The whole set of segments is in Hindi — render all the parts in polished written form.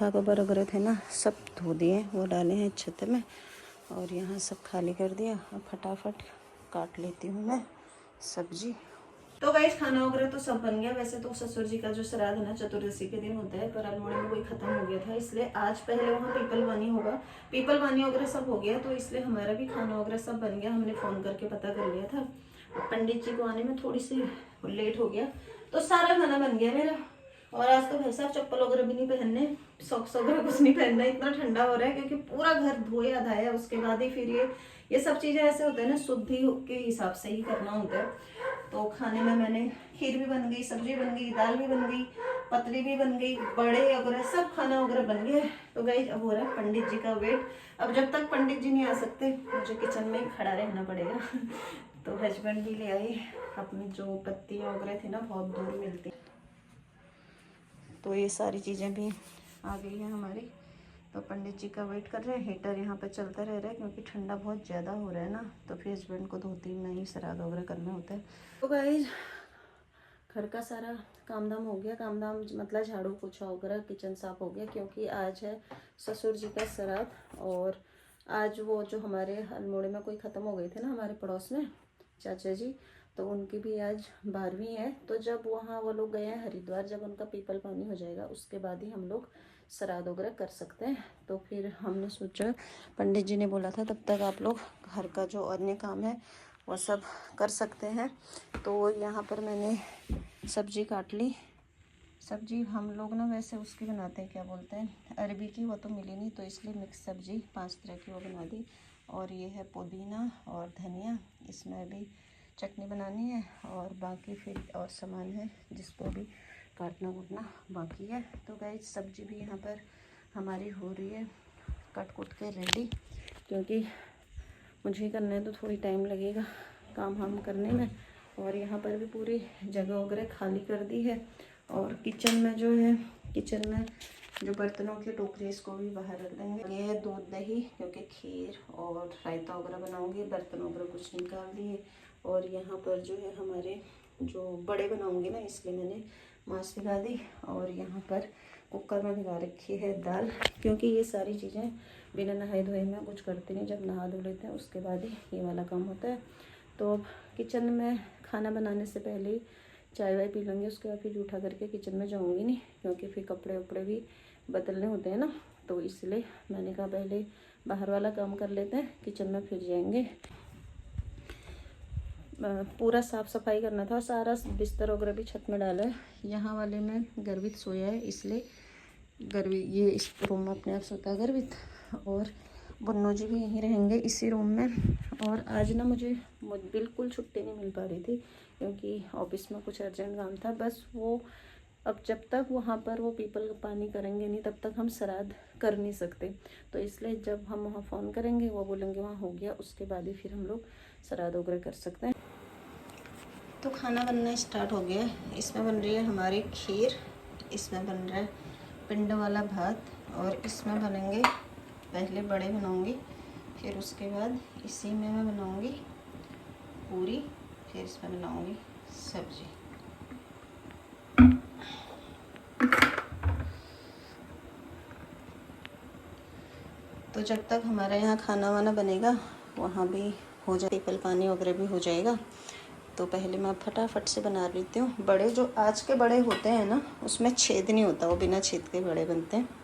सोफ़ा कवर वगैरह थे ना सब धो दिए, वो डाले हैं छत में और यहाँ सब खाली कर दिया। अब फटाफट काट लेती हूँ मैं सब्जी। तो गाइस खाना वगैरह तो सब बन गया। वैसे तो ससुर जी का जो श्राद्ध है ना चतुर्दशी के दिन होता है, पर अल्मोड़े में कोई खत्म हो गया था, इसलिए आज पहले वहाँ पीपल पानी होगा, पीपल पानी वगैरह सब हो गया, तो इसलिए हमारा भी खाना वगैरह सब बन गया। हमने फ़ोन करके पता कर लिया था। पंडित जी को आने में थोड़ी सी लेट हो गया, तो सारा खाना बन गया मेरा। और आज तो भाई साहब चप्पल वगैरह भी नहीं पहनने, सॉक्स वगैरह कुछ नहीं पहनना, इतना ठंडा हो रहा है क्योंकि पूरा घर धोया धाया, उसके बाद ही फिर ये सब चीज़ें ऐसे होते हैं ना, शुद्धि के हिसाब से ही करना होता है। तो खाने में मैंने खीर भी बन गई, सब्जी बन गई, दाल भी बन गई, पतली भी बन गई, बड़े वगैरह सब खाना वगैरह बन गया। तो गाइस अब हो रहा है पंडित जी का वेट। अब जब तक पंडित जी नहीं आ सकते मुझे किचन में ही खड़ा रहना पड़ेगा। तो हस्बैंड भी ले आए अपनी जो पत्तियाँ वगैरह थी ना, बहुत दूर मिलती, तो ये सारी चीज़ें भी आ गई हैं हमारी। तो पंडित जी का वेट कर रहे हैं। हीटर यहाँ पे चलता रह रहा है क्योंकि ठंडा बहुत ज़्यादा हो रहा है ना, तो फिर हस्बैंड को 2-3 में ही श्राद्ध वगैरह करना होता है। तो गाइस घर का सारा काम धाम हो गया, काम धाम मतलब झाड़ू पोछा वगैरह, किचन साफ हो गया, क्योंकि आज है ससुर जी का श्राद्ध। और आज वो जो हमारे अल्मोड़े में कोई ख़त्म हो गए थे ना हमारे पड़ोस में चाचा जी, तो उनकी भी आज 12वीं है। तो जब वहाँ वो लोग गए हैं हरिद्वार, जब उनका पीपल पानी हो जाएगा उसके बाद ही हम लोग श्राद्ध वगैरह कर सकते हैं। तो फिर हमने सोचा, पंडित जी ने बोला था तब तक आप लोग घर का जो अन्य काम है वो सब कर सकते हैं। तो यहाँ पर मैंने सब्जी काट ली। सब्जी हम लोग ना वैसे उसकी बनाते हैं, क्या बोलते हैं, अरबी की, वो तो मिली नहीं, तो इसलिए मिक्स सब्जी 5 तरह की वो बना दी। और ये है पुदीना और धनिया, इसमें भी चटनी बनानी है, और बाकी फिर और सामान है जिसको भी काटना कूटना बाकी है। तो गाइस सब्जी भी यहाँ पर हमारी हो रही है कट कुट के रेडी, क्योंकि मुझे करना है तो थोड़ी टाइम लगेगा काम हम करने में। और यहाँ पर भी पूरी जगह वगैरह खाली कर दी है। और किचन में जो है, किचन में जो बर्तनों के टोकरे इसको भी बाहर रख देंगे। ये है दूध दही, क्योंकि खीर और रायता वगैरह बनाऊंगी, बर्तन वगैरह कुछ निकाल दिए। और यहाँ पर जो है हमारे जो बड़े बनाऊंगी ना, इसलिए मैंने मांस भिगा दी। और यहाँ पर कुकर में भिगा रखी है दाल, क्योंकि ये सारी चीज़ें बिना नहाए धोए में कुछ करते नहीं, जब नहा धो लेते हैं उसके बाद ही ये वाला काम होता है। तो अब किचन में खाना बनाने से पहले ही चाय वाय पी लेंगे, उसके बाद फिर उठा करके किचन में जाऊंगी नहीं, क्योंकि फिर कपड़े वपड़े भी बदलने होते हैं ना, तो इसलिए मैंने कहा पहले बाहर वाला काम कर लेते हैं, किचन में फिर जाएंगे। पूरा साफ़ सफाई करना था, सारा बिस्तर वगैरह भी छत में डाला है। यहाँ वाले में गर्वित सोया है, इसलिए गर्वी ये इस रूम में अपने आप सोता है गर्वित, और बुन्नू जी भी यहीं रहेंगे इसी रूम में। और आज ना मुझे बिल्कुल छुट्टी नहीं मिल पा रही थी, क्योंकि ऑफिस में कुछ अर्जेंट काम था। बस वो अब जब तक वहाँ पर वो पीपल पानी करेंगे नहीं, तब तक हम श्राद्ध कर नहीं सकते। तो इसलिए जब हम वहाँ फ़ोन करेंगे, वो बोलेंगे वहाँ हो गया, उसके बाद ही फिर हम लोग श्राद्ध वगैरह कर सकते हैं। तो खाना बनना स्टार्ट हो गया है। इसमें बन रही है हमारी खीर, इसमें बन रहा है पिंड वाला भात, और इसमें बनेंगे, पहले बड़े बनाऊंगी, फिर उसके बाद इसी में मैं बनाऊंगी पूरी, फिर इसमें बनाऊंगी सब्जी। तो जब तक हमारा यहाँ खाना वाना बनेगा, वहाँ भी हो जाए, पीपल पानी वगैरह भी हो जाएगा। तो पहले मैं फटाफट से बना लेती हूँ। बड़े जो आज के बड़े होते हैं ना, उसमें छेद नहीं होता, वो बिना छेद के बड़े बनते हैं।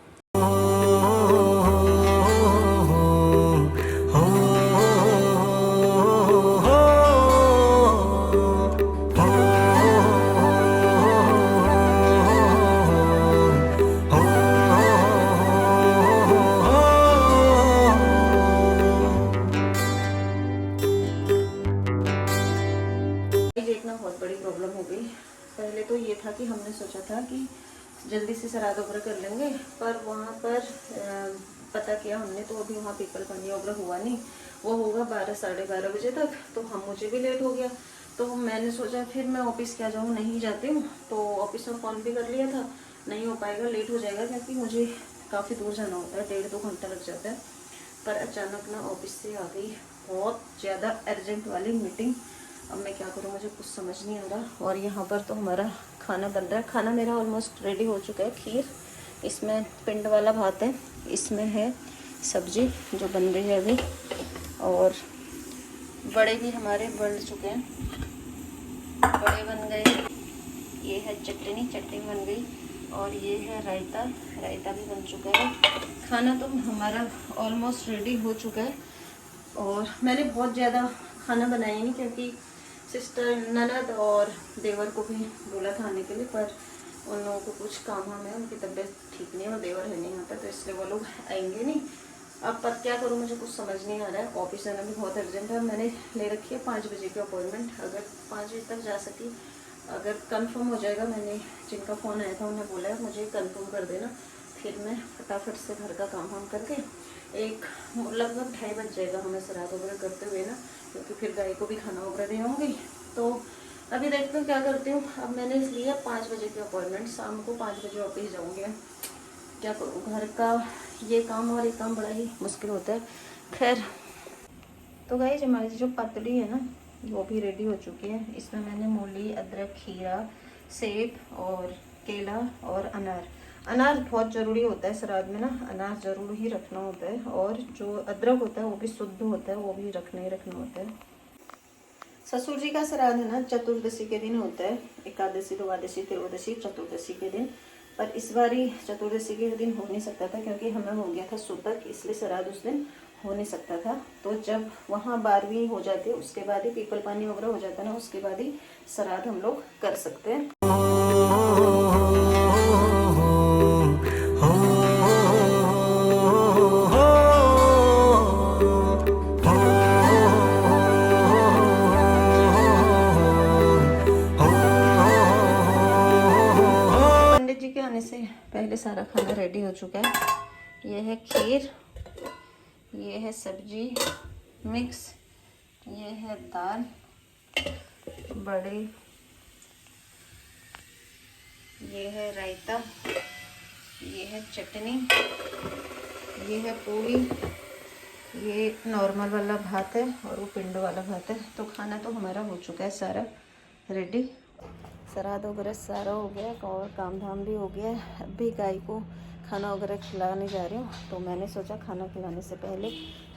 बहुत बड़ी प्रॉब्लम हो गई। पहले तो ये था कि हमने सोचा था कि जल्दी से श्राद्ध वगैरह कर लेंगे, पर वहाँ पर पता किया हमने, तो अभी वहाँ पीपल पानी वगैरह हुआ नहीं, वो होगा 12 साढ़े 12 बजे तक। तो मुझे भी लेट हो गया, तो मैंने सोचा फिर मैं ऑफिस क्या जाऊँ, नहीं जाती हूँ। तो ऑफिस में फ़ोन भी कर लिया था, नहीं हो पाएगा, लेट हो जाएगा, क्योंकि मुझे काफ़ी दूर जाना होता है, 1.5-2 घंटा लग जाता है। पर अचानक ना ऑफिस से आ गई बहुत ज़्यादा अर्जेंट वाली मीटिंग। अब मैं क्या करूँ, मुझे कुछ समझ नहीं आ रहा। और यहाँ पर तो हमारा खाना बन रहा है। खाना मेरा ऑलमोस्ट रेडी हो चुका है, खीर, इसमें पिंड वाला भात है, इसमें है सब्जी जो बन रही है अभी, और बड़े भी हमारे बन चुके हैं, बड़े बन गए। ये है चटनी, चटनी बन गई, और ये है रायता, रायता भी बन चुका है। खाना तो हमारा ऑलमोस्ट रेडी हो चुका है। और मैंने बहुत ज़्यादा खाना बनाया नहीं, क्योंकि सिस्टर, ननद और देवर को भी बोला था आने के लिए, पर उन लोगों को कुछ काम है, उनकी तबीयत ठीक नहीं है और देवर है नहीं यहाँ पर, तो इसलिए वो लोग आएंगे नहीं। अब पर क्या करूँ, मुझे कुछ समझ नहीं आ रहा है। ऑफिस जाना भी बहुत अर्जेंट है, मैंने ले रखी है 5 बजे की अपॉइंटमेंट। अगर 5 बजे तक जा सकी, अगर कंफर्म हो जाएगा, मैंने जिनका फ़ोन आया था उन्हें बोला है मुझे कंफर्म कर देना, फिर मैं फटाफट से घर का काम वाम करके लगभग 2:30 बज जाएगा हमें श्राद्ध वगैरह करते हुए ना, क्योंकि फिर गाय को भी खाना वगैरह दे होंगी। तो अभी देखते हूँ क्या करती हूँ। अब मैंने इसलिए 5 बजे की अपॉइंटमेंट, शाम को 5 बजे ऑफिस जाऊँगी। क्या करूँ, घर का ये काम और ये काम बड़ा ही मुश्किल होता है। खैर, तो गाइस हमारी जो पतली है ना, वो भी रेडी हो चुकी है। इसमें मैंने मूली, अदरक, खीरा, सेब और केला और अनार। अनार बहुत ज़रूरी होता है श्राद्ध में ना, अनार ज़रूर ही रखना होता है। और जो अदरक होता है वो भी शुद्ध होता है, वो भी रखना ही रखना होता है। ससुर जी का श्राद्ध है ना चतुर्दशी के दिन होता है, एकादशी, द्वादशी, त्रयोदशी, चतुर्दशी के दिन। पर इस बारी चतुर्दशी के दिन हो नहीं सकता था, क्योंकि हमें हो गया था सूतक, इसलिए श्राद्ध उस दिन हो नहीं सकता था। तो जब वहाँ 12वीं हो जाती है, उसके बाद ही पीपल पानी वगैरह हो जाता है ना, उसके बाद ही श्राद्ध हम लोग कर सकते हैं। पंडित जी के आने से पहले सारा खाना रेडी हो चुका है। ये है खीर, ये है सब्जी मिक्स, ये है दाल, बड़े, ये है रायता, ये है चटनी, ये है पूरी, ये नॉर्मल वाला भात है और वो पिंड वाला भात है। तो खाना तो हमारा हो चुका है सारा रेडी। श्राद्ध वगैरह सारा हो गया और काम धाम भी हो गया। अभी गाय को खाना वगैरह खिलाने जा रही हूँ। तो मैंने सोचा खाना खिलाने से पहले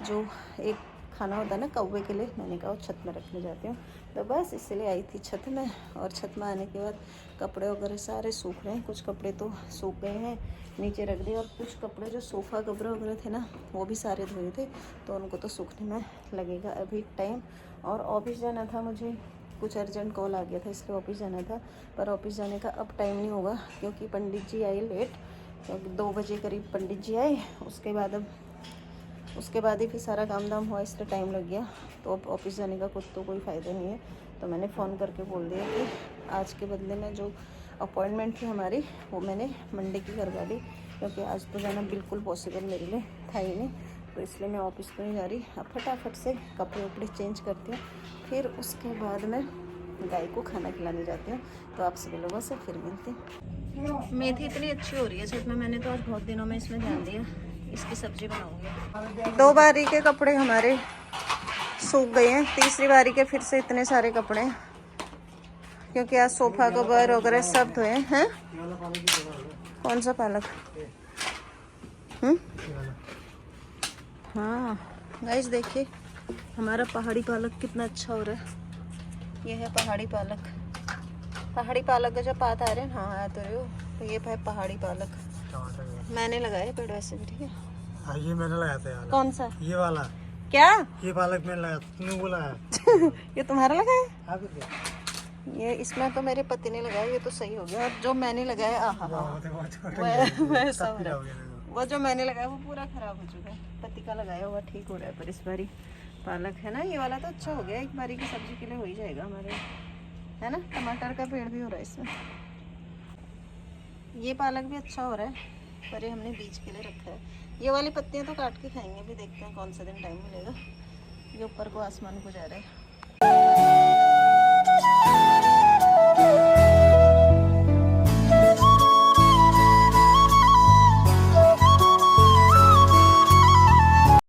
जो एक खाना होता है ना कौवे के लिए, मैंने कहा वो छत में रखने जाती हूँ। तो बस इसलिए आई थी छत में। और छत में आने के बाद कपड़े वगैरह सारे सूख रहे हैं, कुछ कपड़े तो सूख गए हैं, नीचे रख दिए, और कुछ कपड़े जो सोफ़ा कपड़े वगैरह थे ना, वो भी सारे धोए थे, तो उनको तो सूखने में लगेगा अभी टाइम। और ऑफिस जाना था मुझे, कुछ अर्जेंट कॉल आ गया था, इसलिए ऑफिस जाना था। पर ऑफिस जाने का अब टाइम नहीं होगा, क्योंकि पंडित जी आए लेट, क्योंकि 2 बजे करीब पंडित जी आए। उसके बाद ही फिर सारा काम धाम हुआ, इसलिए टाइम लग गया। तो अब ऑफिस जाने का कुछ तो कोई फ़ायदा नहीं है। तो मैंने फ़ोन करके बोल दिया कि आज के बदले में जो अपॉइंटमेंट थी हमारी, वो मैंने मंडे की करवा दी, क्योंकि आज तो जाना बिल्कुल पॉसिबल मेरे लिए था ही नहीं। तो इसलिए मैं ऑफिस तो नहीं जा रही। अब फटाफट से कपड़े वपड़े चेंज करती हूँ, फिर उसके बाद मैं गाय को खाना खिलाने जाती हूँ। तो आप सभी लोगों से फिर मिलती हूँ। मेथी इतनी अच्छी हो रही है छत में, मैंने तो आज बहुत दिनों में इसमें ध्यान दिया। इसकी सब्जी बनाऊंगी। 2 बारी के कपड़े हमारे सूख गए हैं, तीसरी बारी के फिर से इतने सारे कपड़े हैं, क्योंकि आज सोफा कवर वगैरह सब धोए हैं। कौन सा पालक? हाँ गाइस देखिए हमारा पहाड़ी पालक कितना अच्छा हो रहा है। ये है पहाड़ी पालक। पहाड़ी पालक का जो पात आ रहे हैं, हाँ आ तो रहे हो। तो ये है पहाड़ी पालक, मैंने लगाया पेड़ वैसे भी, ठीक है। हाँ ये मैंने लगाया था यार। कौन सा? ये वाला। क्या? ये पालक मैंने लगाया, तुमने बोला है। ये तुम्हारा लगाया? हाँ तो ये इसमें तो मेरे पति ने लगाया, ये तो सही हो गया। और जो मैंने लगाया, वो जो मैंने लगाया वो पूरा खराब हो चुका है। पति का लगाया हुआ ठीक हो रहा है, पर इस बारी पालक है ना, ये वाला तो अच्छा हो गया। एक बारी की सब्जी के लिए हो ही जाएगा हमारे, है ना। टमाटर का पेड़ भी हो रहा है इसमें। ये पालक भी अच्छा हो रहा है, पर ये हमने बीज के लिए रखा है। ये वाली पत्तियां तो काट के खाएंगे, भी देखते हैं कौन सा दिन टाइम मिलेगा। ये ऊपर को आसमान को जा रहा है।